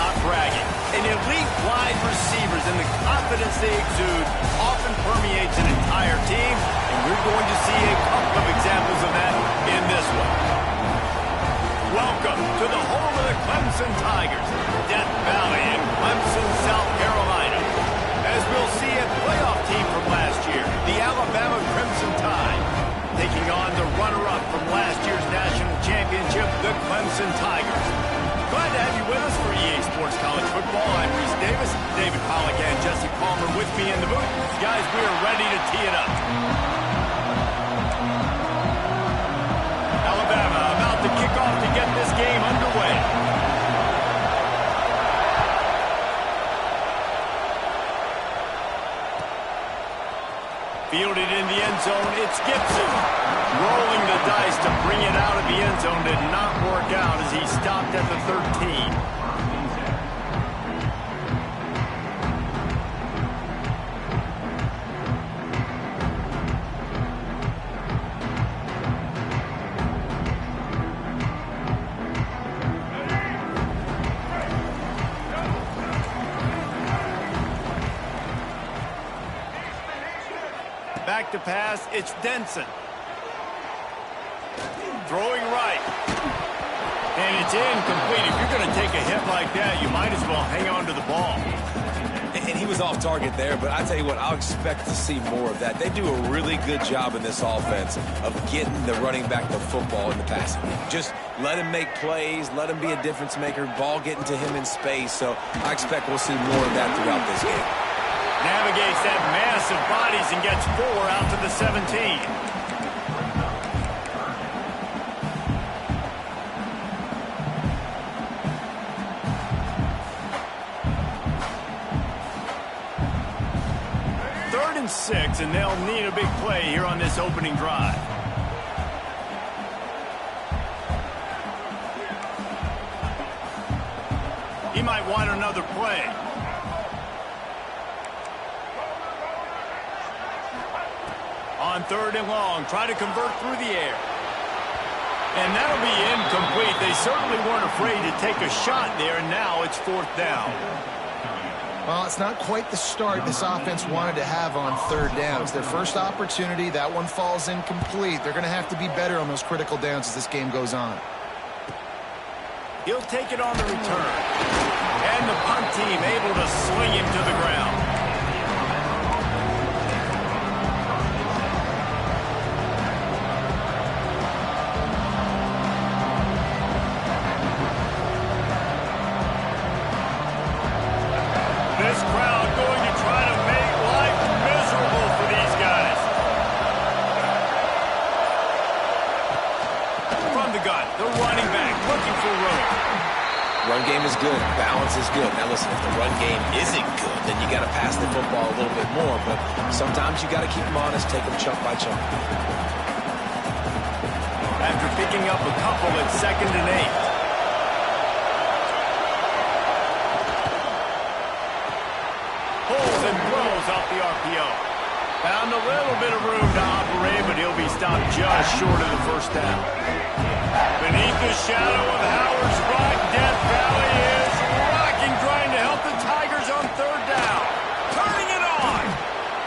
not bragging. An elite wide receivers and the confidence they exude often permeates an entire team, and we're going to see a couple of examples of that in this one. Welcome to the home of the Clemson Tigers, Death Valley in Clemson, South Carolina. As we'll see, a playoff team from last year, the Alabama Crimson Tide, taking on the runner-up from last year's national championship, the Clemson Tigers. Glad to have you with us for EA Sports College Football. I'm Reese Davis, David Pollack and Jesse Palmer with me in the booth. Guys, we are ready to tee it up. Alabama about to kick off to get this game underway. Fielded in the end zone, it's Gibson. Rolling the dice to bring it out of the end zone did not work out as he stopped at the 13. Back to pass, it's Denson. Throwing right. And it's incomplete. If you're going to take a hit like that, you might as well hang on to the ball. And he was off target there, but I tell you what, I'll expect to see more of that. They do a really good job in this offense of getting the running back the football in the passing game. Just let him make plays, let him be a difference maker, ball getting to him in space. So I expect we'll see more of that throughout this game. Navigates that mass of bodies and gets 4 out to the 17. Third and 6, and they'll need a big play here on this opening drive. He might want another play. On 3rd and long, try to convert through the air. And that'll be incomplete. They certainly weren't afraid to take a shot there, and now it's 4th down. Well, it's not quite the start this offense wanted to have on 3rd downs. Their first opportunity, that one falls incomplete. They're going to have to be better on those critical downs as this game goes on. He'll take it on the return. And the punt team able to sling him to the ground. This crowd going to try to make life miserable for these guys. From the gun, the running back looking for room. Run game is good. Balance is good. Now listen, if the run game isn't good, then you got to pass the football a little bit more. But sometimes you got to keep them honest, take them chunk by chunk. After picking up a couple at 2nd and 8. Pulls and throws off the RPO. Found a little bit of room to operate, but he'll be stopped just short of the 1st down. Beneath the shadow of Howard's Rock, Death Valley is rocking, trying to help the Tigers on 3rd down. Turning it on.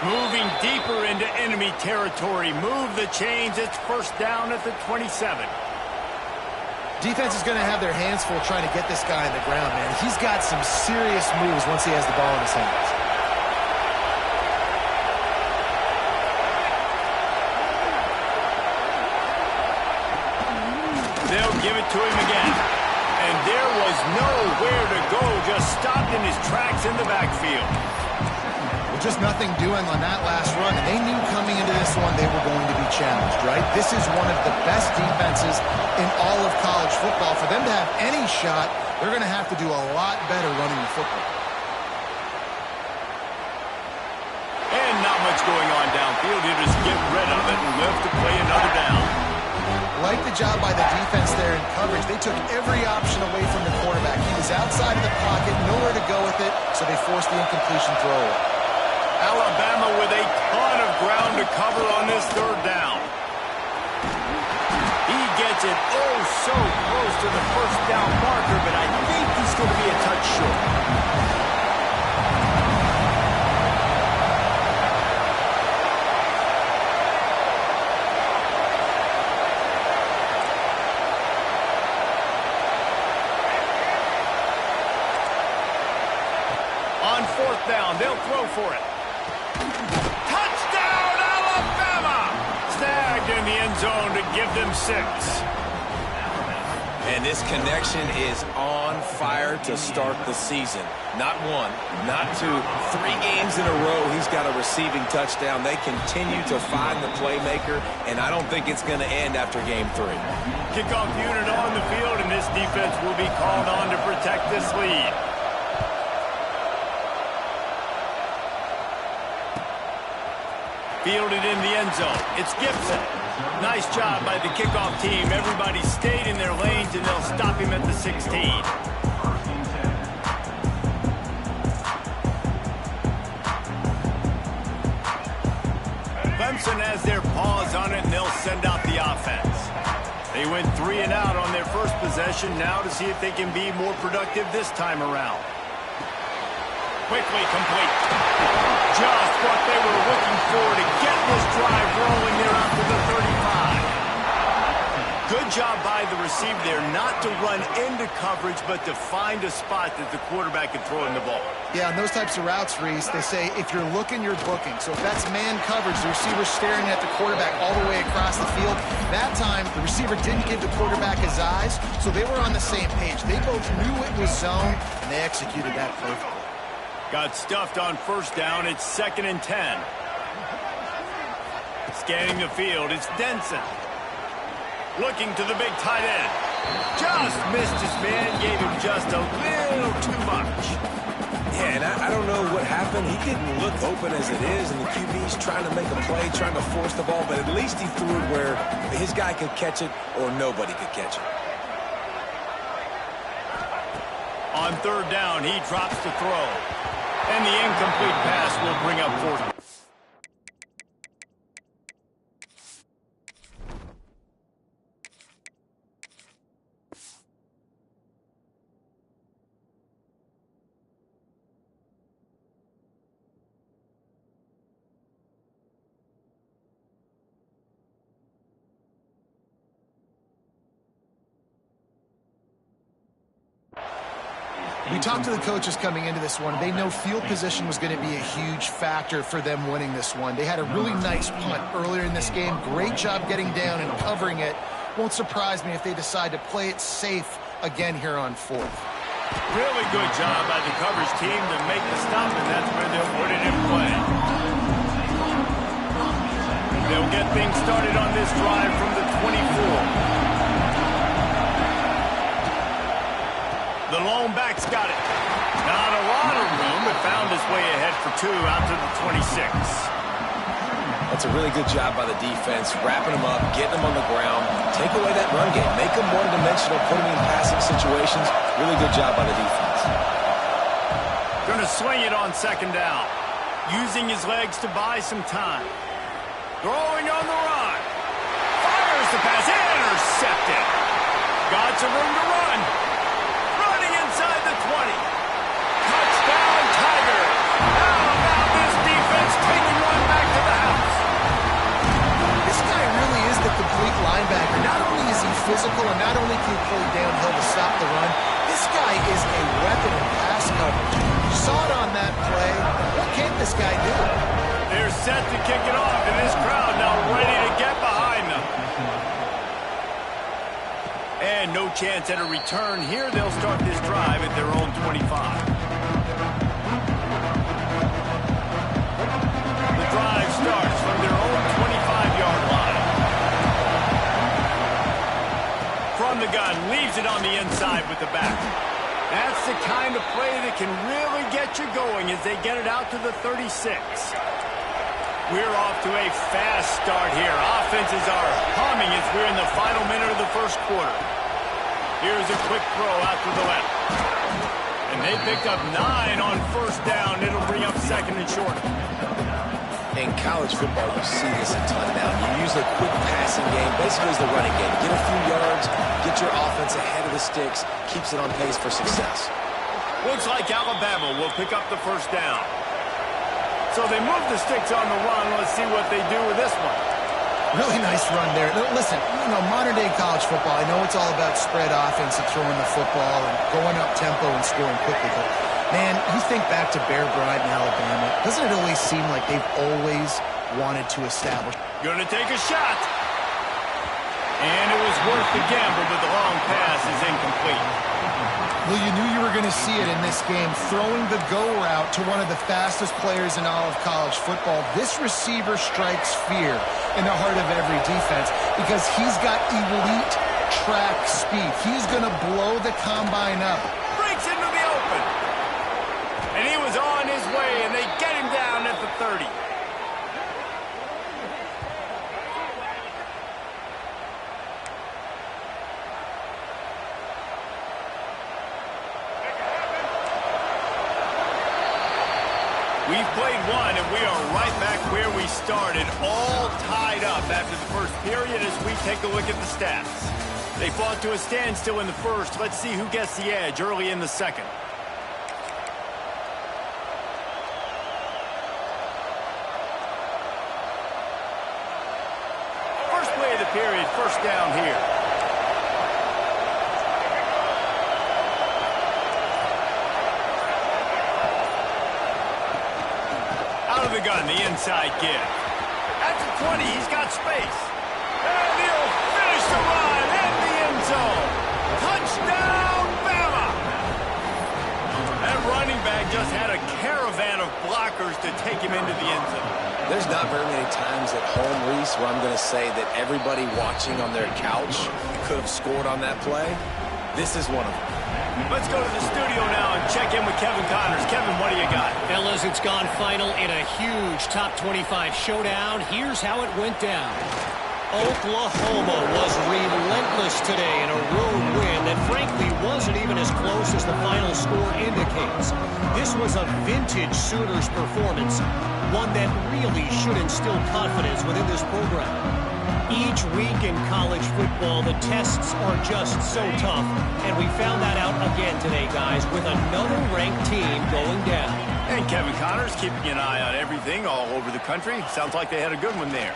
Moving deeper into enemy territory. Move the chains. It's 1st down at the 27. Defense is going to have their hands full trying to get this guy on the ground, man. He's got some serious moves once he has the ball in his hands. They'll give it to him again. And there was nowhere to go, just stopped in his tracks in the backfield. Well, just nothing doing on that last run, and they knew coming into this one they were going to be challenged, right? This is one of the best defenses in all of college football. For them to have any shot, they're going to have to do a lot better running the football. And not much going on downfield. You just get rid of it and live to play another down. Like the job by the defense there in coverage. They took every option away from the quarterback. He was outside of the pocket, nowhere to go with it, so they forced the incompletion throw. Alabama with a ton of ground to cover on this 3rd down. He gets it oh so close to the 1st down marker, but I think he's going to be a touch short. down. They'll throw for it. Touchdown, Alabama! Snagged in the end zone to give them 6. And this connection is on fire to start the season. Not 1, not 2, 3 games in a row he's got a receiving touchdown. They continue to find the playmaker, and I don't think it's going to end after game 3. Kickoff unit on the field, and this defense will be called on to protect this lead. Fielded in the end zone. It's Gibson. Nice job by the kickoff team. Everybody stayed in their lanes, and they'll stop him at the 16. Clemson has their paws on it, and they'll send out the offense. They went 3 and out on their first possession. Now to see if they can be more productive this time around. Quickly complete. Just what they were looking for to get this drive rolling there after the 35. Good job by the receiver there not to run into coverage, but to find a spot that the quarterback can throw in the ball. Yeah, on those types of routes, Reese, they say if you're looking, you're booking. So if that's man coverage, the receiver's staring at the quarterback all the way across the field. That time, the receiver didn't give the quarterback his eyes, so they were on the same page. They both knew it was zone, and they executed that perfectly. Got stuffed on first down. It's 2nd and 10. Scanning the field, it's Denson. Looking to the big tight end. Just missed his man, gave him just a little too much. Yeah, and I don't know what happened. He didn't look open as it is, and the QB's trying to make a play, trying to force the ball, but at least he threw it where his guy could catch it or nobody could catch it. On 3rd down, he drops to throw. And the incomplete pass will bring up 4th. We talked to the coaches coming into this one. They know field position was going to be a huge factor for them winning this one. They had a really nice punt earlier in this game. Great job getting down and covering it. Won't surprise me if they decide to play it safe again here on 4th. Really good job by the coverage team to make the stop, and that's where they'll put it in play. They'll get things started on this drive from the 24. The lone back's got it. Not a lot of room, but found his way ahead for 2 out to the 26. That's a really good job by the defense, wrapping them up, getting them on the ground, take away that run game, make them one-dimensional, put them in passing situations. Really good job by the defense. Going to swing it on 2nd down. Using his legs to buy some time. Throwing on the run. Fires the pass. Intercepted. Got some room to run. Inside the 20. Touchdown, Tigers. How about this defense taking one back to the house? This guy really is the complete linebacker. Not only is he physical and not only can he play downhill to stop the run, this guy is a weapon in pass coverage. You saw it on that play. What can't this guy do? They're set to kick it off, and this crowd now ready to get behind them. And no chance at a return here. They'll start this drive at their own 25. The drive starts from their own 25-yard line. From the gun, leaves it on the inside with the back. That's the kind of play that can really get you going as they get it out to the 36. We're off to a fast start here. Offenses are humming as we're in the final minute of the first quarter. Here's a quick throw out to the left. And they picked up 9 on first down. It'll bring up 2nd and short. In college football, you see this a ton now. You use a quick passing game, basically as the running game. Get a few yards, get your offense ahead of the sticks, keeps it on pace for success. Looks like Alabama will pick up the first down. So they move the sticks on the run. Let's see what they do with this one. Really nice run there. Listen, modern-day college football, I know it's all about spread offense and throwing the football and going up tempo and scoring quickly, but, man, you think back to Bear Bryant in Alabama, doesn't it always seem like they've always wanted to establish? Going to take a shot. And it was worth the gamble, but the long pass is incomplete. Well, you knew you were going to see it in this game, throwing the go route to one of the fastest players in all of college football. This receiver strikes fear in the heart of every defense because he's got elite track speed. He's going to blow the combine up. Breaks into the open. And he was on his way, and they get him down at the 30. We've played one, and we are right back where we started, all tied up after the first period as we take a look at the stats. They fought to a standstill in the first. Let's see who gets the edge early in the second. First play of the period, first down here. The gun, the inside give. At the 20, he's got space. And he'll finish the run in the end zone. Touchdown, Bama! That running back just had a caravan of blockers to take him into the end zone. There's not very many times at home, Reese, where I'm going to say that everybody watching on their couch could have scored on that play. This is one of them. Let's go to the studio now and check in with Kevin Connors. Kevin, what do you got? Fellas, it's gone final in a huge top 25 showdown. Here's how it went down. Oklahoma was relentless today in a road win that frankly wasn't even as close as the final score indicates. This was a vintage Sooners performance, one that really should instill confidence within this program. Each week in college football, the tests are just so tough, and we found that out again today, guys, with another ranked team going down. And Kevin Connors keeping an eye on everything all over the country. Sounds like they had a good one there.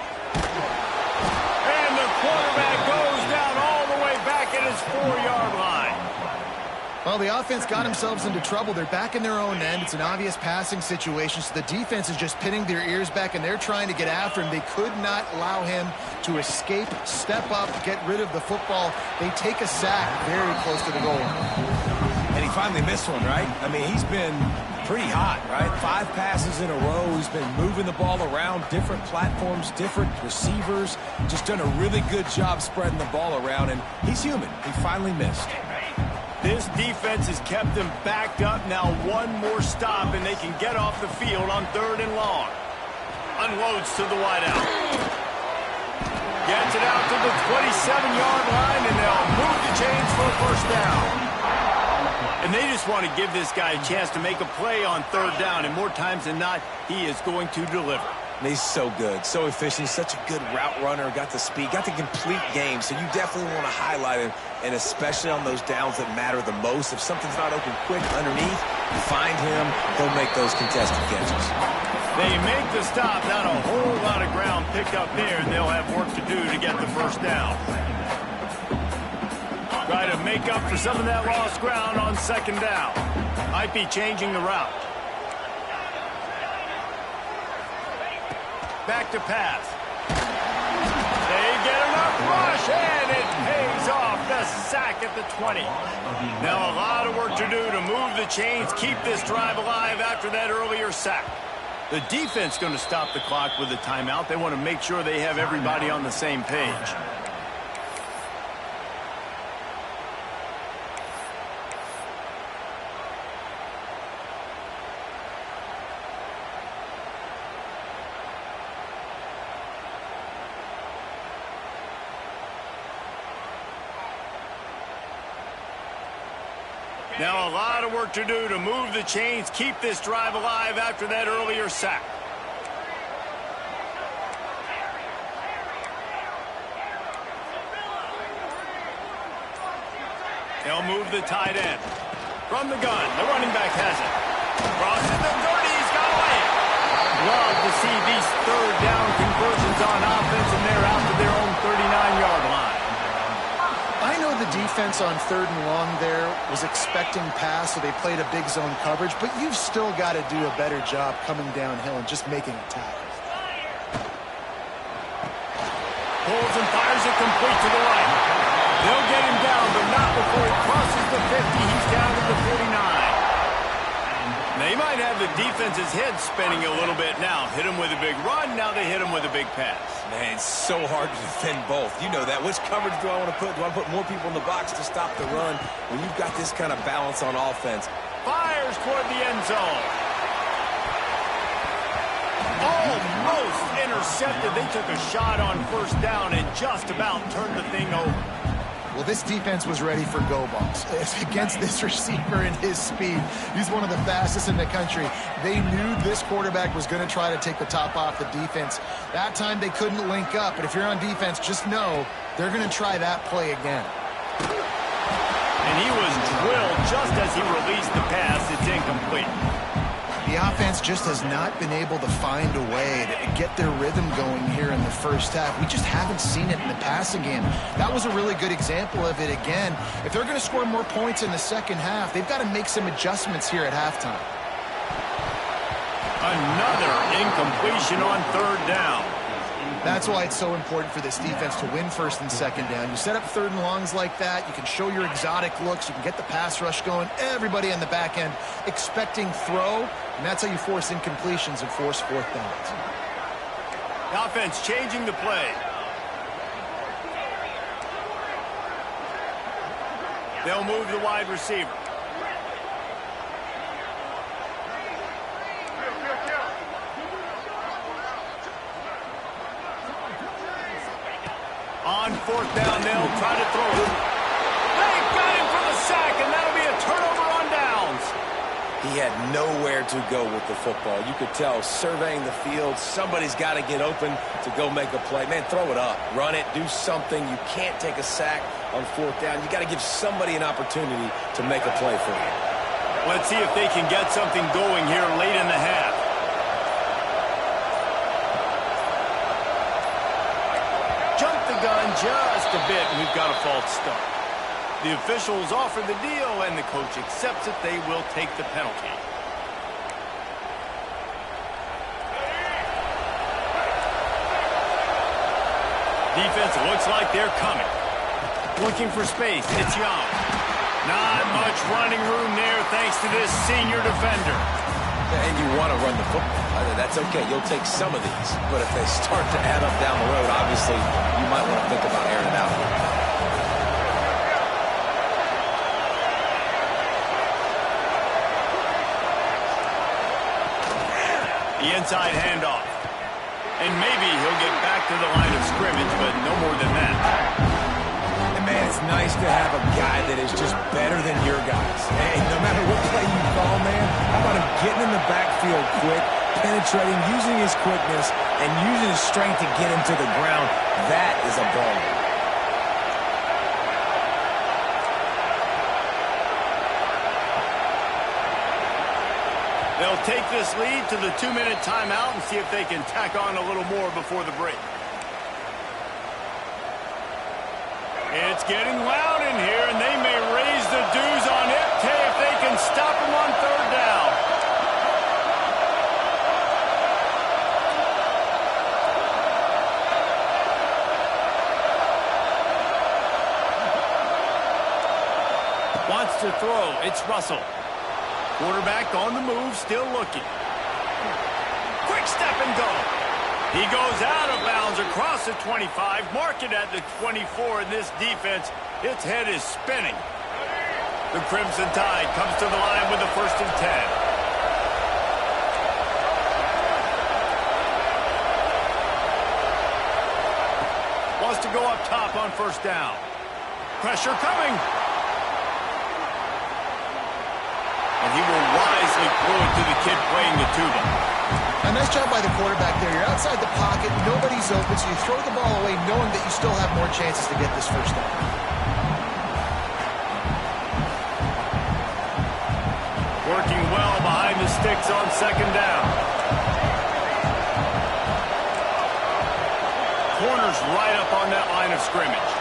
And the quarterback goes down all the way back at his 4-yard line. Well, the offense got themselves into trouble. They're back in their own end. It's an obvious passing situation, so the defense is just pinning their ears back, and they're trying to get after him. They could not allow him to escape, step up, get rid of the football. They take a sack very close to the goal. And he finally missed one, right? I mean, he's been pretty hot, right? 5 passes in a row. He's been moving the ball around, different platforms, different receivers. Just done a really good job spreading the ball around, and he's human. He finally missed. This defense has kept them backed up. Now one more stop, and they can get off the field on 3rd and long. Unloads to the wideout. Gets it out to the 27-yard line, and they'll move the chains for a first down. And they just want to give this guy a chance to make a play on 3rd down, and more times than not, he is going to deliver. He's so good, so efficient, such a good route runner, got the speed, got the complete game, so you definitely want to highlight him, and especially on those downs that matter the most. If something's not open quick underneath, you find him, he'll make those contested catches. They make the stop, not a whole lot of ground picked up there, and they'll have work to do to get the first down. Try to make up for some of that lost ground on 2nd down. Might be changing the route. Back to pass. They get enough rush, and it pays off. The sack at the 20. Now a lot of work to do to move the chains, keep this drive alive after that earlier sack. The defense going to stop the clock with a timeout. They want to make sure they have everybody on the same page. Now a lot of work to do to move the chains, keep this drive alive after that earlier sack. They'll move the tight end. From the gun, the running back has it. Crosses the 30, he's got away. Love to see these 3rd down conversions yards on offense, and they're out to their own 39-yard line. I know the defense on 3rd and long there was expecting pass, so they played a big zone coverage, but you've still got to do a better job coming downhill and just making a tackle. Pulls and fires it complete to the right. They'll get him down, but not before he crosses the 50. He's down to the 49. They might have the defense's head spinning a little bit now. Hit him with a big run, now they hit him with a big pass. Man, it's so hard to defend both. You know that. Which coverage do I want to put? Do I put more people in the box to stop the run? When you've got this kind of balance on offense. Fires toward the end zone. Almost intercepted. They took a shot on 1st down and just about turned the thing over. Well, this defense was ready for go balls. Against this receiver and his speed, he's one of the fastest in the country. They knew this quarterback was going to try to take the top off the defense. That time they couldn't link up, but if you're on defense, just know they're going to try that play again. And he was drilled just as he released the pass. It's incomplete. The offense just has not been able to find a way to get their rhythm going here in the 1st half. We just haven't seen it in the passing game. That was a really good example of it again. If they're going to score more points in the 2nd half, they've got to make some adjustments here at halftime. Another incompletion on 3rd down. That's why it's so important for this defense to win 1st and 2nd down. You set up 3rd and longs like that, you can show your exotic looks, you can get the pass rush going, everybody on the back end expecting throw, and that's how you force incompletions and force 4th downs. The offense changing the play. They'll move the wide receiver. On 4th down, they'll try to throw it. They got him for the sack, and that'll be a turnover on downs. He had nowhere to go with the football. You could tell, surveying the field, somebody's got to get open to go make a play. Man, throw it up. Run it. Do something. You can't take a sack on 4th down. You got to give somebody an opportunity to make a play for you. Let's see if they can get something going here late in the half. Jump the gun just a bit, and we've got a false start. The officials offer the deal, and the coach accepts it. They will take the penalty. Defense looks like they're coming. Looking for space. It's Young. Not much running room there thanks to this senior defender. And you want to run the football. That's okay. You'll take some of these. But if they start to add up down the road, obviously, you might want to think about airing it out. The inside handoff. And maybe he'll get back to the line of scrimmage, but no more than that. And man, it's nice to have a guy that is just better than your guys. Hey, no matter what play you call, man, how about him getting in the backfield quick, penetrating, using his quickness, and using his strength to get him to the ground? That is a baller. They'll take this lead to the 2-minute timeout and see if they can tack on a little more before the break. It's getting loud in here, and they may raise the dues on it if they can stop him on 3rd down. Wants to throw. It's Russell. Quarterback on the move, still looking. Quick step and go. He goes out of bounds across the 25, mark it at the 24, and this defense, its head is spinning. The Crimson Tide comes to the line with the 1st and 10. Wants to go up top on 1st down. Pressure coming. And he will wisely throw it to the kid playing the tuba. A nice job by the quarterback there. You're outside the pocket, nobody's open, so you throw the ball away knowing that you still have more chances to get this 1st down. Working well behind the sticks on 2nd down. Corner's right up on that line of scrimmage.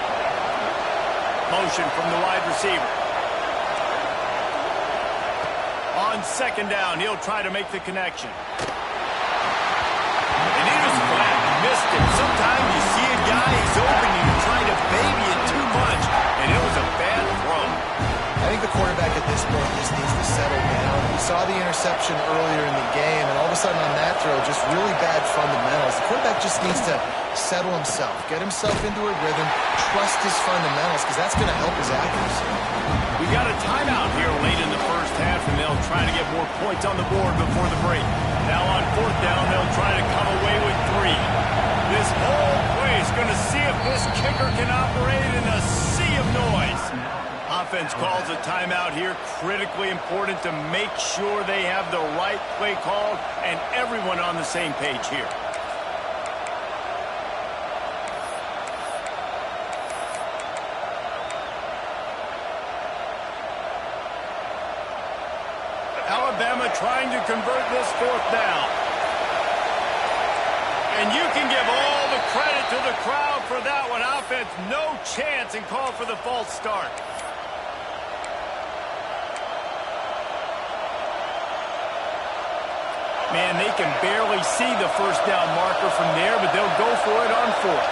Motion from the wide receiver. On second down, he'll try to make the connection. And he was flat. Missed it. Sometimes you see a guy, he's open, and you try to baby it too much, and it was a bad throw. I think the quarterback at this point just needs to settle down. We saw the interception earlier in the game, and all of a sudden on that throw, just really bad fundamentals. The quarterback just needs to settle himself, get himself into a rhythm, trust his fundamentals, because that's going to help his accuracy. We got a timeout here late in the first half, and they'll try to get more points on the board before the break. Now on fourth down, they'll try to come away with 3. This whole play is going to see if this kicker can operate in a sea of noise. Offense calls a timeout here. Critically important to make sure they have the right play called and everyone on the same page here. Alabama trying to convert this fourth down. And you can give all the credit to the crowd for that one. Offense, no chance, and call for the false start. Man, they can barely see the first down marker from there, but they'll go for it on fourth.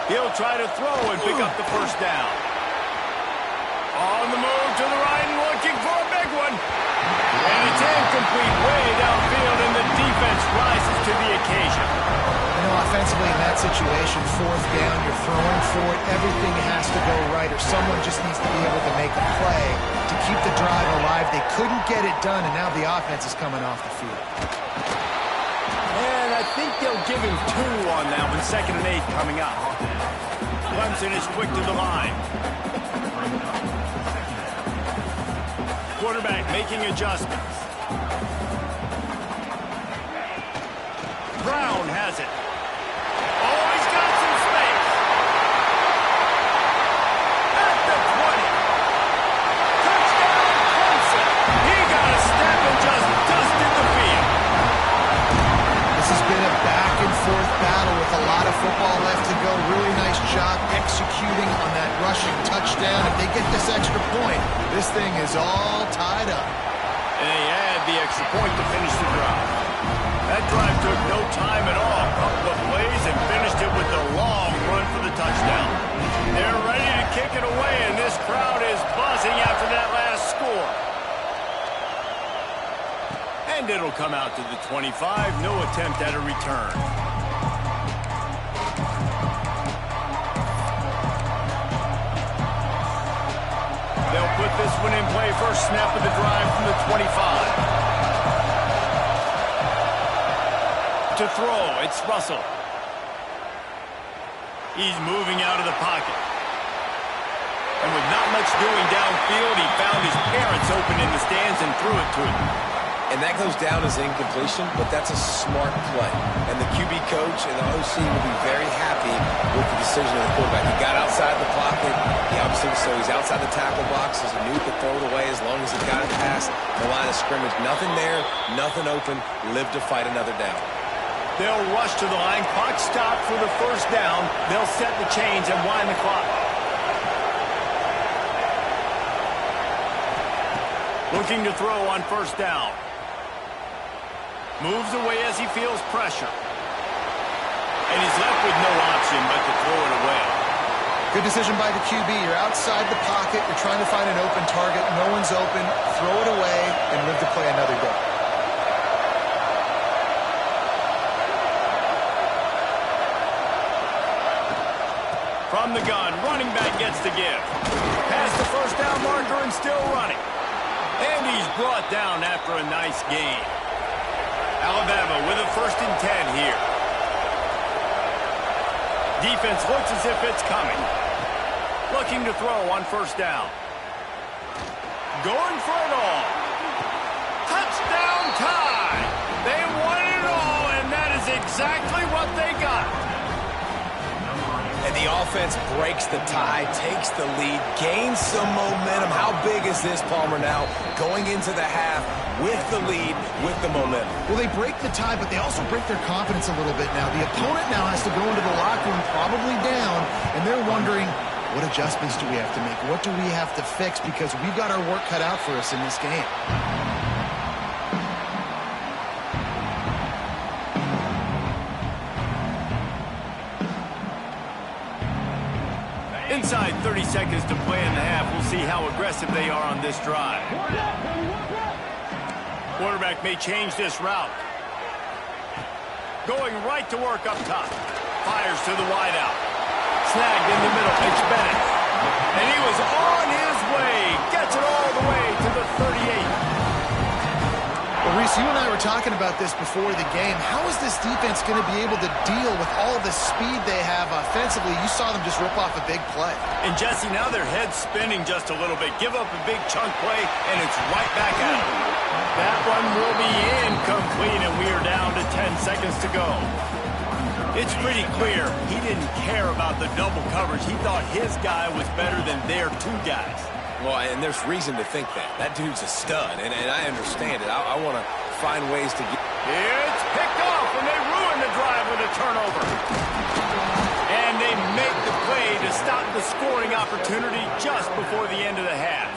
He'll try to throw and pick up the first down. On the move to the right and looking for a big one. And it's incomplete way downfield, and the defense rises to the occasion. You know, offensively in that situation, fourth down, you're throwing for it, everything has to go right, or someone just needs to be able to make a play to keep the drive alive. They couldn't get it done, and now the offense is coming off the field. And I think they'll give him 2 on that one, 2nd and 8 coming up. Clemson is quick to the line. Quarterback making adjustments. Brown has it. Oh, he's got some space. At the 20. Touchdown, Clemson. He got a step and just dusted the field. This has been a back-and-forth battle with a lot of football left to go. Really nice job executing on that rushing touchdown. If they get this extra point, this thing is all tied up. And they add the extra point to finish the drive. That drive took no time at all. Couple of plays and finished it with a long run for the touchdown. They're ready to kick it away, and this crowd is buzzing after that last score. And it'll come out to the 25. No attempt at a return. They'll put this one in play. First snap of the drive from the 25. To throw, it's Russell. He's moving out of the pocket. And with not much doing downfield, he found his parents open in the stands and threw it to him. And that goes down as incompletion, but that's a smart play. And the QB coach and the OC will be very happy with the decision of the quarterback. He got outside the pocket. He obviously, so he's outside the tackle boxes. He knew he could throw it away as long as he got it past the line of scrimmage. Nothing there, nothing open. Live to fight another down. They'll rush to the line. Clock stop for the first down. They'll set the chains and wind the clock. Looking to throw on first down. Moves away as he feels pressure. And he's left with no option but to throw it away. Good decision by the QB. You're outside the pocket. You're trying to find an open target. No one's open. Throw it away and live to play another day. From the gun, running back gets the give. Past the first down marker and still running. And he's brought down after a nice gain. Alabama with a 1st and 10 here. Defense looks as if it's coming. Looking to throw on first down. Going for it all. Touchdown tie. They won it all, and that is exactly what they got. And the offense breaks the tie, takes the lead, gains some momentum. How big is this, Palmer, now? Going into the half with the lead, with the momentum. Well, they break the tie, but they also break their confidence a little bit now. The opponent now has to go into the locker room probably down, and they're wondering, what adjustments do we have to make? What do we have to fix? Because we've got our work cut out for us in this game. Inside 30 seconds to play in the half. We'll see how aggressive they are on this drive. Quarterback may change this route. Going right to work up top. Fires to the wideout. Snagged in the middle. It's Bennett. And he was on his way. Gets it all the way to the 38. Well, Reese, you and I were talking about this before the game. How is this defense going to be able to deal with all the speed they have offensively? You saw them just rip off a big play. And Jesse, now their head's spinning just a little bit. Give up a big chunk play, and it's right back at them. That one will be incomplete, and we are down to 10 seconds to go. It's pretty clear he didn't care about the double coverage. He thought his guy was better than their two guys. Well, and there's reason to think that. That dude's a stud, and I understand it. I want to find ways to get... It's picked off, and they ruin the drive with a turnover. And they make the play to stop the scoring opportunity just before the end of the half.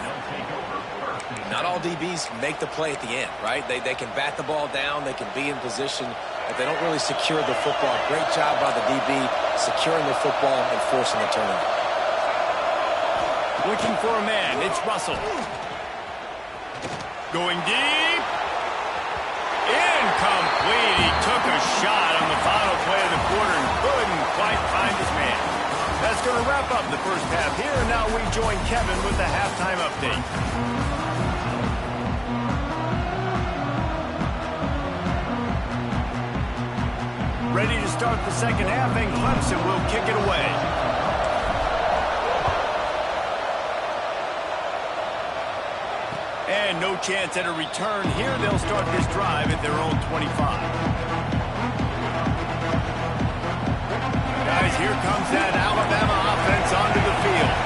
Not all DBs make the play at the end, right? They can bat the ball down, they can be in position, but they don't really secure the football. Great job by the DB securing the football and forcing the turnover. Looking for a man. It's Russell. Going deep. Incomplete. He took a shot on the final play of the quarter and couldn't quite find his man. That's going to wrap up the first half here. And now we join Kevin with the halftime update. Ready to start the second half, and Clemson will kick it away. And no chance at a return here. They'll start this drive at their own 25. Guys, here comes that Alabama offense onto the field.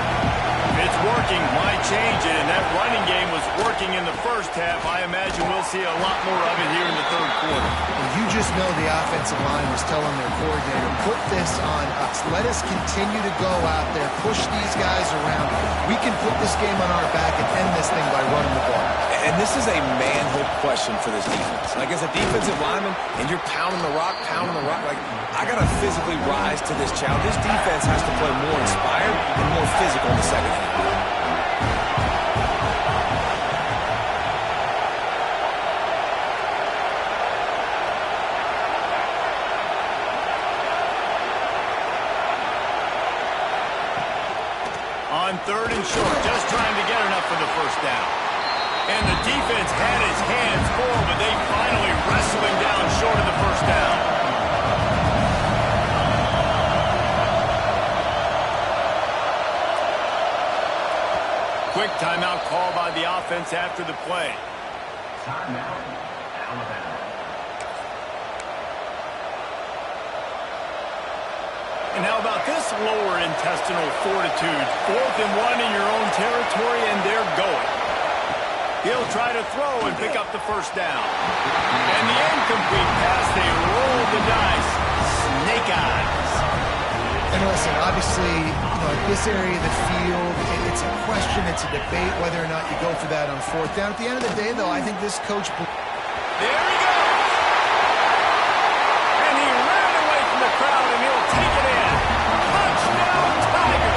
It's working, might change it, and that running game was working in the first half. I imagine we'll see a lot more of it here in the third quarter. Well, you just know the offensive line was telling their coordinator, put this on us. Let us continue to go out there, push these guys around. We can put this game on our back and end this thing by running the ball. And this is a manhood question for this defense. Like, as a defensive lineman, and you're pounding the rock, like, I got to physically rise to this challenge. This defense has to play more inspired and more physical in the second half. On third and short, just trying to get enough for the first down. And the defense had his hands full, but they finally wrestled him down short of the first down. Quick timeout call by the offense after the play. Timeout, Alabama. And how about this lower intestinal fortitude? 4th and 1 in your own territory, and they're going. He'll try to throw and pick up the first down. And the incomplete pass, they roll the dice. Snake eyes. And listen, obviously, at this area of the field, it's a question, it's a debate whether or not you go for that on fourth down. At the end of the day, though, I think this coach... There he goes! And he ran away from the crowd, and he'll take it in. Touchdown, Tiger!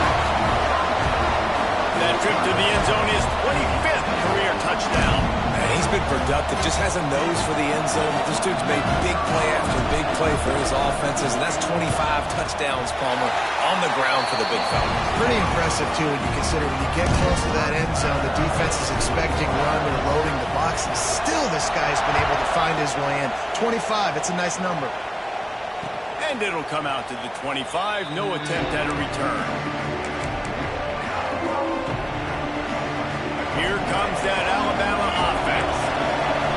That trip to the end zone is 25th career touchdown. Man, he's been productive, just has a nose for the end zone. This dude's made big play after big play for his offenses, and that's 25 touchdowns, Palmer, on the ground for the big fella. Pretty impressive, too, when you consider when you get close to that end zone, the defense is expecting run or loading the box, and still this guy's been able to find his way in. 25, it's a nice number. And it'll come out to the 25. No attempt at a return. Here comes that Alabama offense.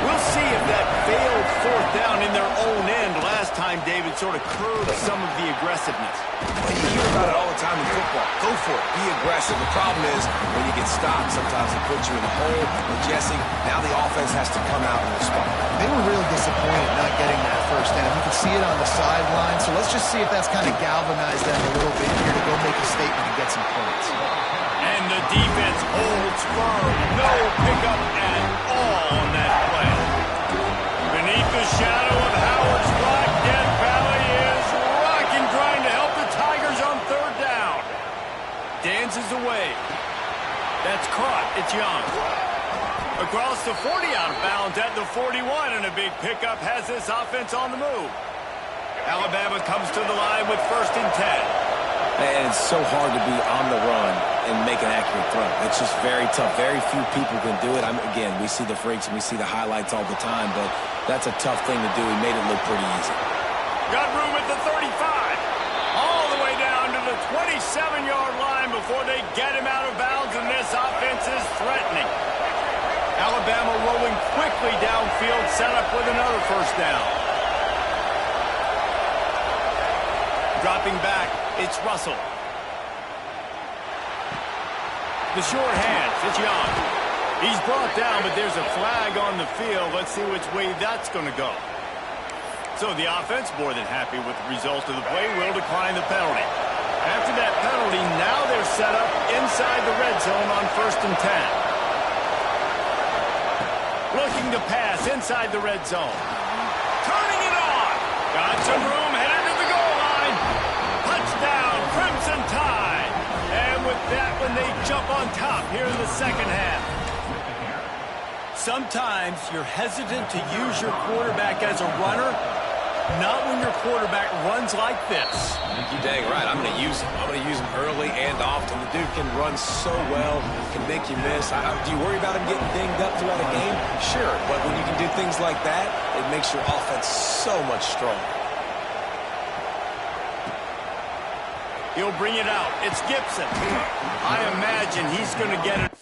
We'll see if that failed fourth down in their own end last time line, David, sort of curbs some of the aggressiveness? Well, you hear about it all the time in football. Go for it. Be aggressive. The problem is when you get stopped, sometimes it puts you in a hole. And Jesse, now the offense has to come out and respond. They were really disappointed not getting that first down. You can see it on the sideline. So let's just see if that's kind of galvanized them a little bit here to go make a statement and get some points. And the defense holds firm. No pickup at all on that play. Beneath the shadow of Howard's rock, Death Valley is rocking, trying to help the Tigers on third down. Dances away. That's caught. It's Young. Across the 40, out of bounds at the 41, and a big pickup has this offense on the move. Alabama comes to the line with 1st and 10. And it's so hard to be on the run and make an accurate throw. It's just very tough. Very few people can do it. Again, we see the freaks and we see the highlights all the time, but that's a tough thing to do. He made it look pretty easy. Got room at the 35. All the way down to the 27-yard line before they get him out of bounds, and this offense is threatening. Alabama rolling quickly downfield, set up with another 1st down. Dropping back, it's Russell. The short hands, it's Young. He's brought down, but there's a flag on the field. Let's see which way that's going to go. So the offense, more than happy with the result of the play, will decline the penalty. After that penalty, now they're set up inside the red zone on 1st and 10. Looking to pass inside the red zone. Turning it on. Got some room, headed to the goal line. Touchdown, Clemson Tide. And with that one, they jump on top here in the second half. Sometimes you're hesitant to use your quarterback as a runner. Not when your quarterback runs like this. You're dang right. I'm going to use him. I'm going to use him early and often. The dude can run so well, can make you miss. Do you worry about him getting dinged up throughout a game? Sure, but when you can do things like that, it makes your offense so much stronger. He'll bring it out. It's Gibson. I imagine he's going to get it.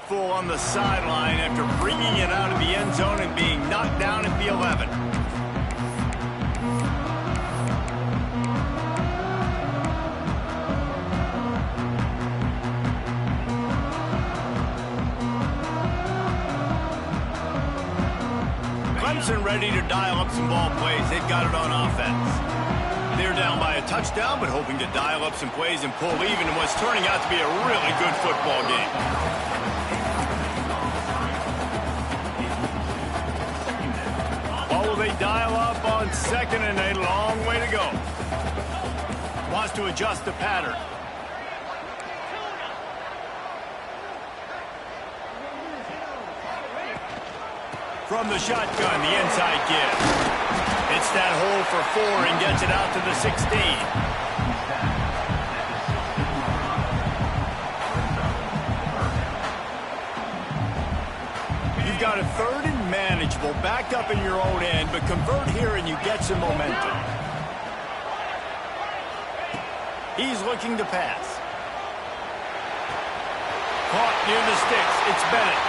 Full on the sideline after bringing it out of the end zone and being knocked down at the 11. Clemson ready to dial up some ball plays. They've got it on offense. They're down by a touchdown, but hoping to dial up some plays and pull even in what's turning out to be a really good football game. They dial up on 2nd and a long way to go. Wants to adjust the pattern. From the shotgun, the inside give. It's that hole for 4 and gets it out to the 16. You've got a 3rd and manageable, backed up in your own end, but convert here and you get some momentum. He's looking to pass. Caught near the sticks. It's Bennett.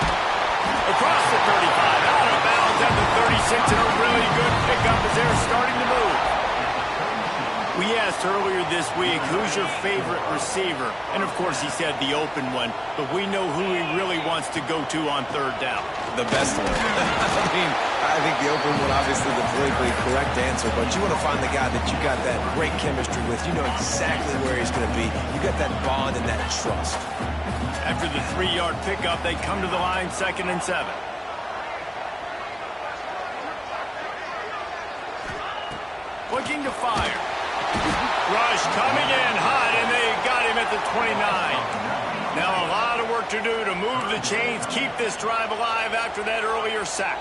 Across the 35, out of bounds at the 36, and a really good pickup as they're starting to move. We asked earlier this week, who's your favorite receiver? And, of course, he said the open one, but we know who he really wants to go to on 3rd down. The best one. I think the open one, obviously the politically correct answer, but you want to find the guy that you got that great chemistry with. You know exactly where he's going to be. You got that bond and that trust. After the 3-yard pickup, they come to the line 2nd and 7. Looking to fire. Rush coming in hot, and they got him at the 29. Now a lot of work to do to move the chains, keep this drive alive after that earlier sack.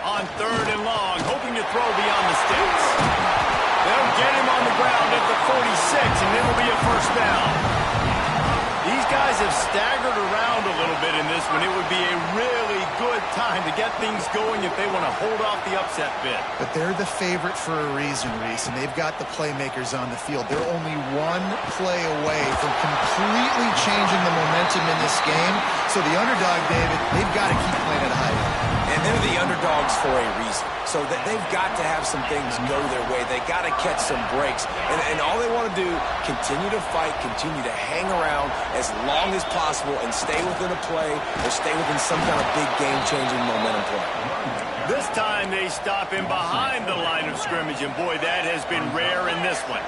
On 3rd and long, hoping to throw beyond the sticks. They'll get him on the ground at the 46, and it'll be a first down. These guys have staggered around a little bit in this one. It would be a really good time to get things going if they want to hold off the upset bid. But they're the favorite for a reason, Reese, and they've got the playmakers on the field. They're only one play away from completely changing the momentum in this game. So the underdog, David, they've got to keep playing at a high level. And they're the underdogs for a reason. So they've got to have some things go their way. They got to catch some breaks. And all they want to do, continue to fight, continue to hang around as long as possible and stay within a play or stay within some kind of big game-changing momentum play. This time they stop him behind the line of scrimmage, and boy, that has been rare in this one.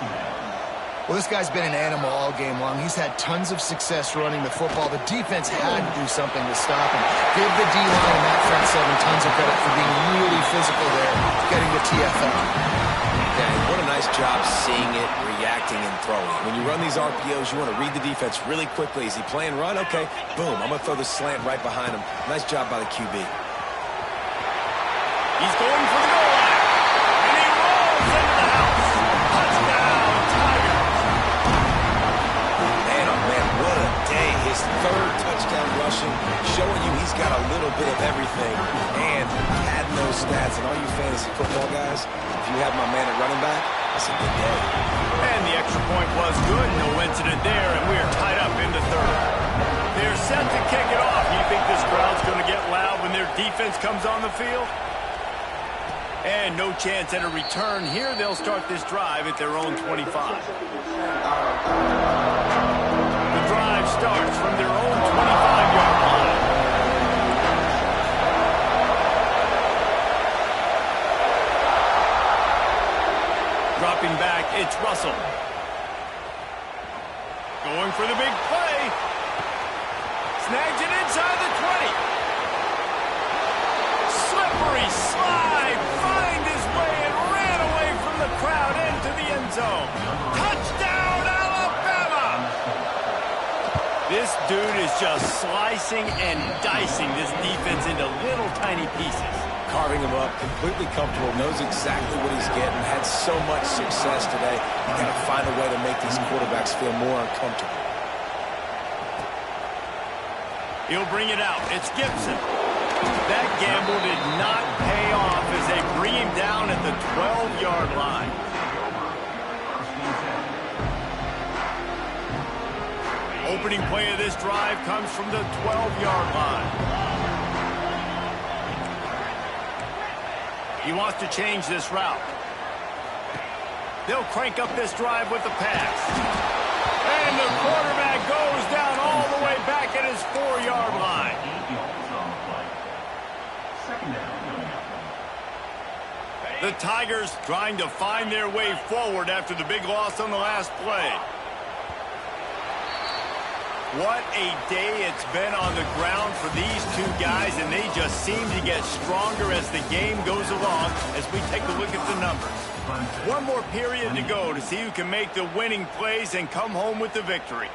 Well, this guy's been an animal all game long. He's had tons of success running the football. The defense had to do something to stop him. Give the D-line and that front seven tons of credit for being really physical there, getting the TFL. Yeah, and what a nice job seeing it, reacting, and throwing. When you run these RPOs, you want to read the defense really quickly. Is he playing run? Okay, boom, I'm going to throw the slant right behind him. Nice job by the QB. He's going for the goal line, and he rolls into the house. Touchdown, Tigers. Man, oh man, what a day. His 3rd touchdown rushing, showing you he's got a little bit of everything. And had no stats. And all you fantasy football guys, if you have my man at running back, that's a good day. And the extra point was good. No incident there, and we are tied up in the 3rd. They're set to kick it off. You think this crowd's going to get loud when their defense comes on the field? And no chance at a return here. They'll start this drive at their own 25. The drive starts from their own 25-yard line. Dropping back, it's Russell. Going for the big play. Snags it inside the 20. Slippery slide, find his way and ran away from the crowd into the end zone. Touchdown, Alabama! This dude is just slicing and dicing this defense into little tiny pieces. Carving him up, completely comfortable, knows exactly what he's getting, had so much success today. You got to find a way to make these quarterbacks feel more uncomfortable. He'll bring it out. It's Gibson. That gamble did not pay off as they bring him down at the 12-yard line. Opening play of this drive comes from the 12-yard line. He wants to change this route. They'll crank up this drive with the pass. And the quarterback goes down all the way back at his 4-yard line. The Tigers trying to find their way forward after the big loss on the last play. What a day it's been on the ground for these two guys, and they just seem to get stronger as the game goes along as we take a look at the numbers. One more period to go to see who can make the winning plays and come home with the victory.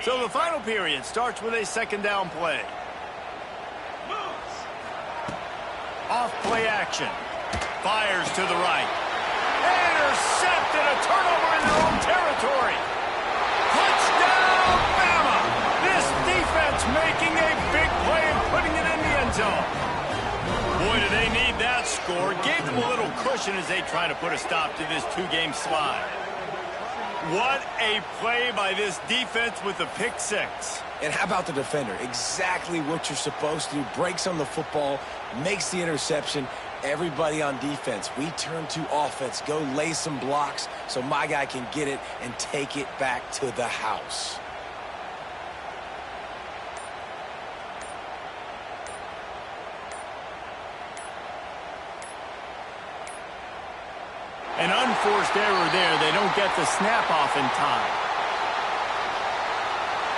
So the final period starts with a 2nd down play. Off play action. Fires to the right. Intercepted, a turnover in their own territory. Touchdown, Bama! This defense making a big play and putting it in the end zone. Boy, do they need that score. Gave them a little cushion as they try to put a stop to this 2-game slide. What a play by this defense with the pick 6. And how about the defender? Exactly what you're supposed to do. Breaks on the football, makes the interception. Everybody on defense, we turn to offense. Go lay some blocks so my guy can get it and take it back to the house. An unforced error there. They don't get the snap off in time.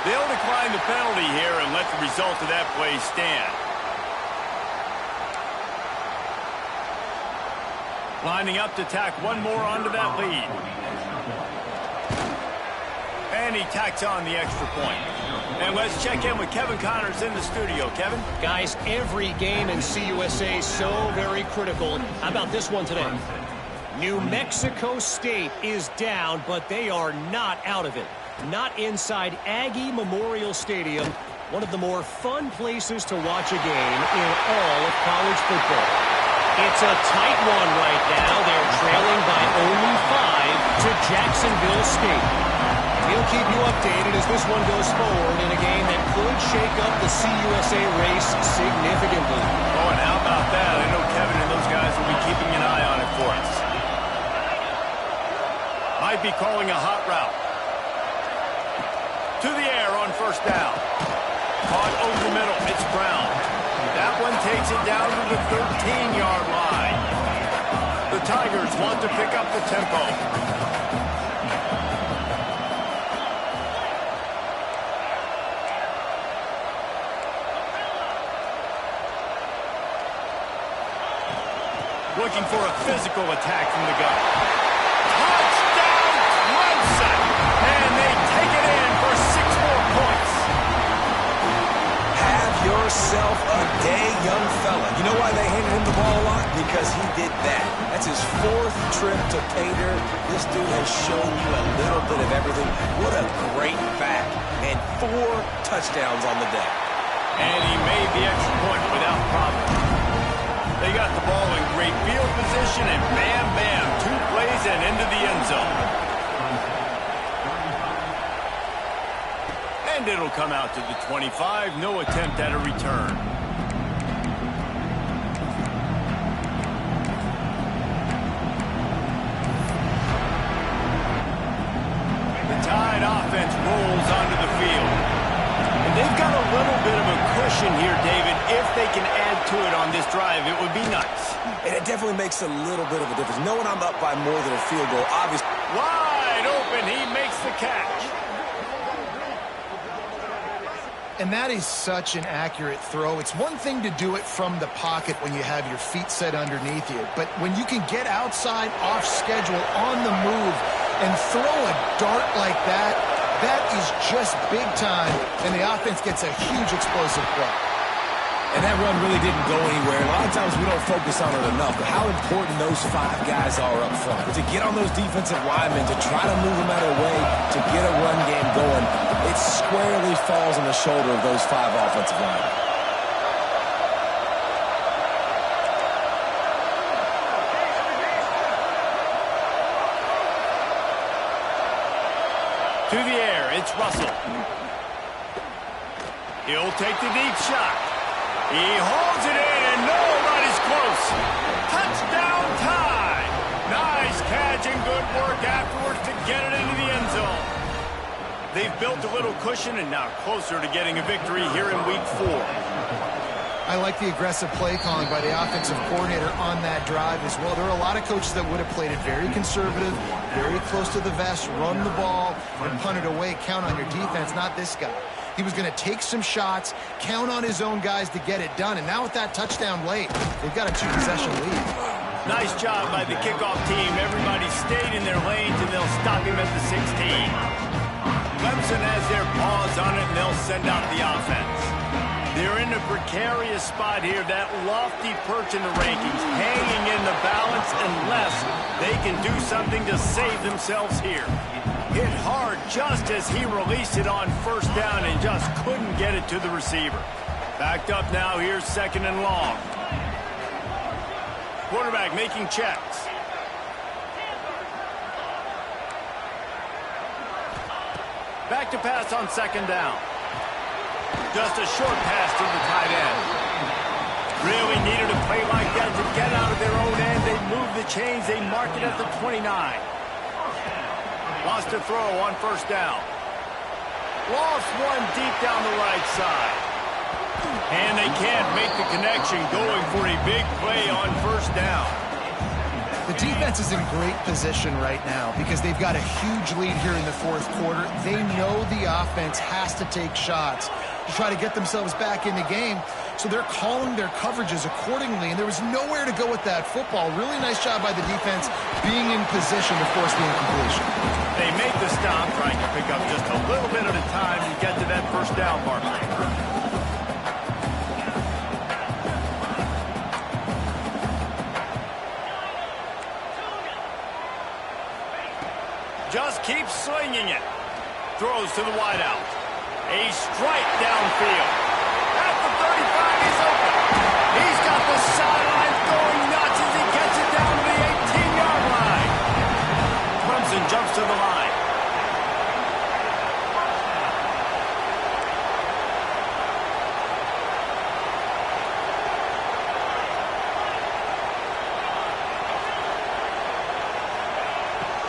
They'll decline the penalty here and let the result of that play stand. Lining up to tack one more onto that lead. And he tacks on the extra point. And let's check in with Kevin Connors in the studio. Kevin? Guys, every game in CUSA is so very critical. How about this one today? New Mexico State is down, but they are not out of it. Not inside Aggie Memorial Stadium, one of the more fun places to watch a game in all of college football. It's a tight one right now. They're trailing by only 5 to Jacksonville State. We'll keep you updated as this one goes forward in a game that could shake up the CUSA race significantly. Oh, and how about that? I know Kevin and those guys will be keeping an eye on it for us. Might be calling a hot route. To the air on first down. Caught over the middle. It's Brown. That one takes it down to the 13-yard line. The Tigers want to pick up the tempo. Looking for a physical attack from the gun. Touchdown, Clemson! And they take it in for 6 more points. Have yourself a day, young fella. You know why they handed him the ball a lot? Because he did that. That's his 4th trip to pay dirt. This dude has shown you a little bit of everything. What a great back. And 4 touchdowns on the day. And he made the extra point without problem. They got the ball in great field position, and bam, bam, 2 plays and into the end zone. And it'll come out to the 25. No attempt at a return. The Tide offense rolls onto the field. And they've got a little bit of a cushion here, David. If they can add to it on this drive, it would be nice. And it definitely makes a little bit of a difference. Knowing I'm up by more than a field goal, obviously. Wide open, he makes the catch. And that is such an accurate throw. It's one thing to do it from the pocket when you have your feet set underneath you, but when you can get outside, off schedule, on the move, and throw a dart like that, that is just big time, and the offense gets a huge explosive play. And that run really didn't go anywhere. A lot of times we don't focus on it enough, but how important those 5 guys are up front. To get on those defensive linemen, to try to move them out of the way, to get a run game going, it squarely falls on the shoulder of those 5 offensive linemen. To the air, it's Russell. He'll take the deep shot. He holds it in, and nobody's close. Touchdown Tide. Nice catch and good work afterwards to get it into the end zone. They've built a little cushion and now closer to getting a victory here in Week 4. I like the aggressive play calling by the offensive coordinator on that drive as well. There are a lot of coaches that would have played it very conservative, very close to the vest, run the ball, and punt it away. Count on your defense, not this guy. He was going to take some shots, count on his own guys to get it done. And now with that touchdown late, they've got a 2-possession lead. Nice job by the kickoff team. Everybody stayed in their lanes, and they'll stop him at the 16. Clemson has their paws on it, and they'll send out the offense. They're in a precarious spot here, that lofty perch in the rankings, hanging in the balance unless they can do something to save themselves here. Hit hard just as he released it on first down and just couldn't get it to the receiver. Backed up now, here's 2nd and long. Quarterback making checks. Back to pass on 2nd down. Just a short pass to the tight end. Really needed a play like that to get out of their own end. They move the chains. They mark it at the 29. Lost a throw on first down. Lost one deep down the right side. And they can't make the connection, going for a big play on first down. The defense is in great position right now because they've got a huge lead here in the fourth quarter. They know the offense has to take shots to try to get themselves back in the game, so they're calling their coverages accordingly, and there was nowhere to go with that football. Really nice job by the defense being in position to force the incompletion. They make the stop, trying to pick up just a little bit at a time to get to that first down mark. Just keeps slinging it. Throws to the wideout. A strike downfield. At the 35, he's open. He's got the sidelines going nuts as he gets it down to the 18-yard line. Clemson jumps to the line.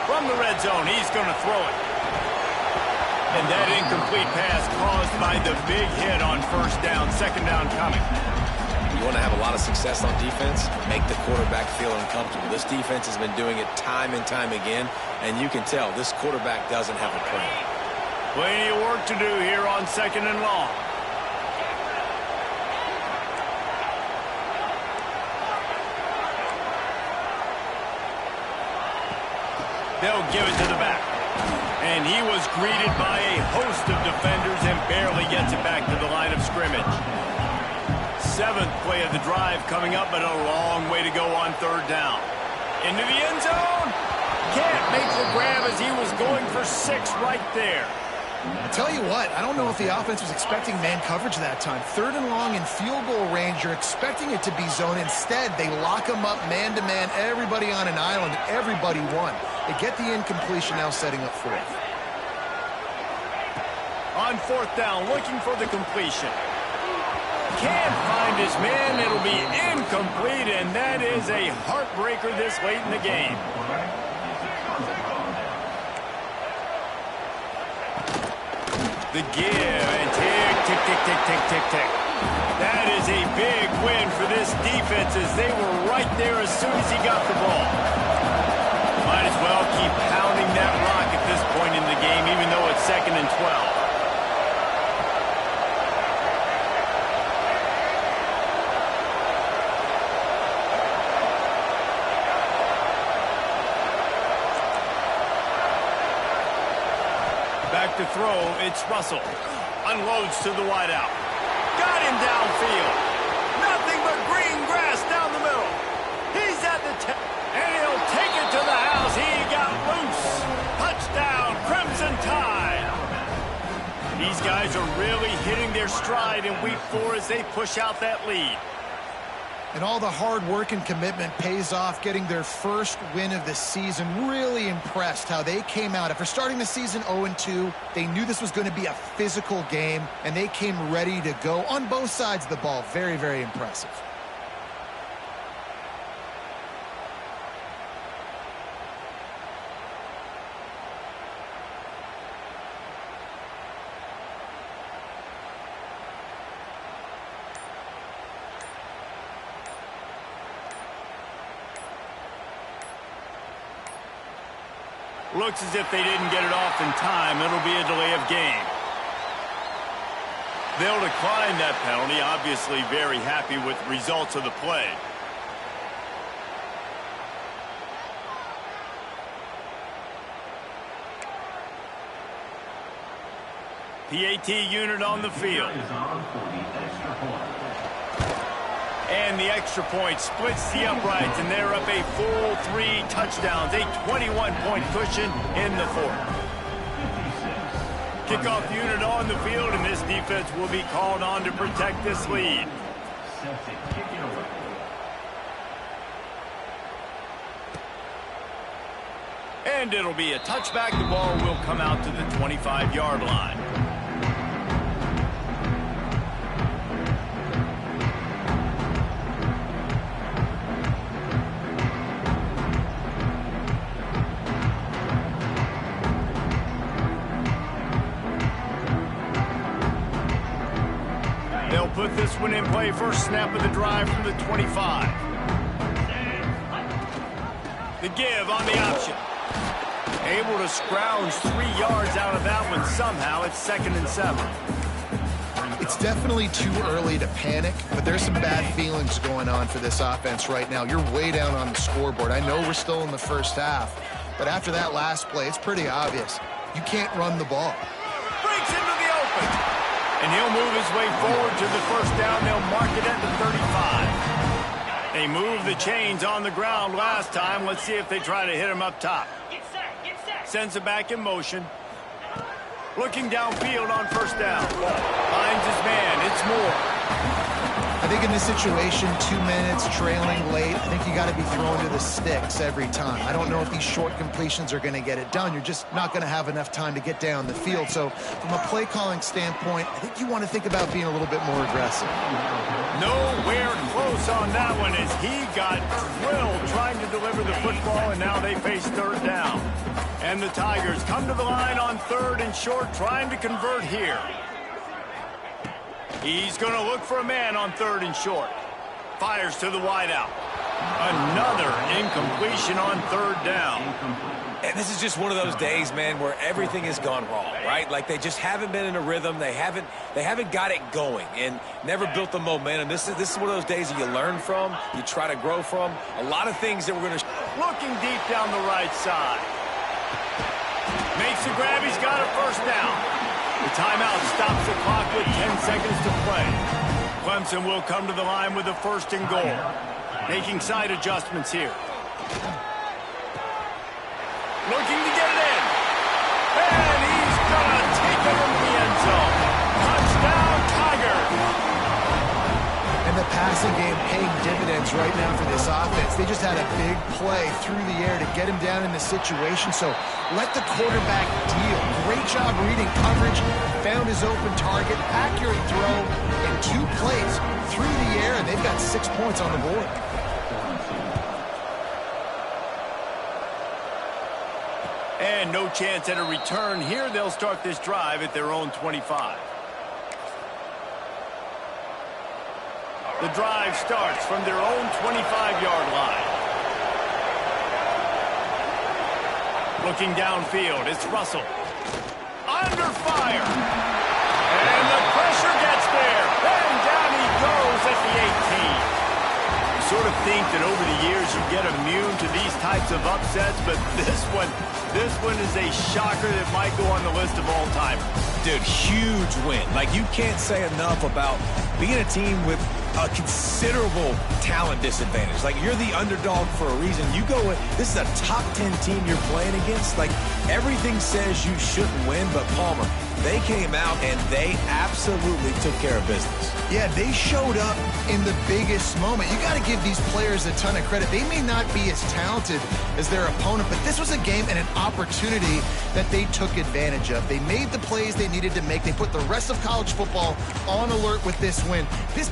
From the red zone, he's going to throw it. And that incomplete pass caused by the big hit on first down, second down coming. You want to have a lot of success on defense, make the quarterback feel uncomfortable. This defense has been doing it time and time again, and you can tell this quarterback doesn't have a plan. Plenty of work to do here on second and long. They'll give it to the back. And he was greeted by a host of defenders and barely gets it back to the line of scrimmage. Seventh play of the drive coming up, but a long way to go on third down. Into the end zone. Can't make the grab as he was going for 6 right there. I tell you what, I don't know if the offense was expecting man coverage that time. Third and long in field goal range, you're expecting it to be zone. Instead, they lock them up man-to-man, everybody on an island, everybody won. They get the incompletion, now setting up fourth. On fourth down, looking for the completion. Can't find his man, it'll be incomplete, and that is a heartbreaker this late in the game. The give and tick, tick, tick, tick, tick, tick, tick. That is a big win for this defense as they were right there as soon as he got the ball. Might as well keep pounding that rock at this point in the game, even though it's 2nd and 12. Back to throw, it's Russell. Unloads to the wideout. Got him downfield. Nothing but green grass down the middle. He's at the 10, and he'll take it to the house. He got loose. Touchdown, Crimson Tide. These guys are really hitting their stride in week 4 as they push out that lead. And all the hard work and commitment pays off, getting their first win of the season. Really impressed how they came out. After starting the season 0-2, they knew this was going to be a physical game, and they came ready to go on both sides of the ball. Very, very impressive. Looks as if they didn't get it off in time. It'll be a delay of game. They'll decline that penalty. Obviously very happy with the results of the play. PAT unit on the field. And the extra point splits the uprights, and they're up a full 3 touchdowns, a 21-point cushion in the fourth. Kickoff unit on the field, and this defense will be called on to protect this lead. And it'll be a touchback. The ball will come out to the 25-yard line. They'll put this one in play. First snap of the drive from the 25. The give on the option. Able to scrounge 3 yards out of that one somehow. It's 2nd and 7. It's definitely too early to panic, but there's some bad feelings going on for this offense right now. You're way down on the scoreboard. I know we're still in the first half, but after that last play, it's pretty obvious. You can't run the ball. Breaks into the open. And he'll move his way forward to the first down. They'll mark it at the 35. They moved the chains on the ground last time. Let's see if they try to hit him up top. Sends it back in motion. Looking downfield on first down. Finds his man. It's Moore. I think in this situation, 2 minutes, trailing late, I think you got to be thrown to the sticks every time. I don't know if these short completions are going to get it done. You're just not going to have enough time to get down the field. So from a play calling standpoint, I think you want to think about being a little bit more aggressive. Nowhere close on that one as he got drilled trying to deliver the football, and now they face third down. And the Tigers come to the line on 3rd and short, trying to convert here. He's going to look for a man on 3rd and short. Fires to the wideout. Another incompletion on 3rd down. And this is just one of those days, man, where everything has gone wrong, right? Like they just haven't been in a rhythm. They haven't got it going and never built the momentum. This is one of those days that you learn from, you try to grow from. A lot of things that we're going to... Looking deep down the right side. Makes the grab. He's got a first down. The timeout stops the clock with 10 seconds to play. Clemson will come to the line with a 1st and goal. Making side adjustments here. Looking to get it in. And he's going to take it into the end zone. Touchdown, Tigers. And the passing game paying dividends right now for this offense. They just had a big play through the air to get him down in the situation. So let the quarterback deal. Great job reading coverage. Found his open target. Accurate throw in 2 plays through the air, and they've got 6 points on the board. And no chance at a return here. They'll start this drive at their own 25. The drive starts from their own 25-yard line. Looking downfield, it's Russell. Under fire. And the pressure gets there. And down he goes at the 18. You sort of think that over the years you get immune to these types of upsets, but this one is a shocker that might go on the list of all-timers. Dude, huge win. Like, you can't say enough about being a team with a considerable talent disadvantage. Like, you're the underdog for a reason. You go with, this is a top 10 team you're playing against. Like, everything says you shouldn't win, but Palmer, they came out and they absolutely took care of business. Yeah, they showed up in the biggest moment. You got to give these players a ton of credit. They may not be as talented as their opponent, but this was a game and an opportunity that they took advantage of. They made the plays they needed to make. They put the rest of college football on alert with this win. This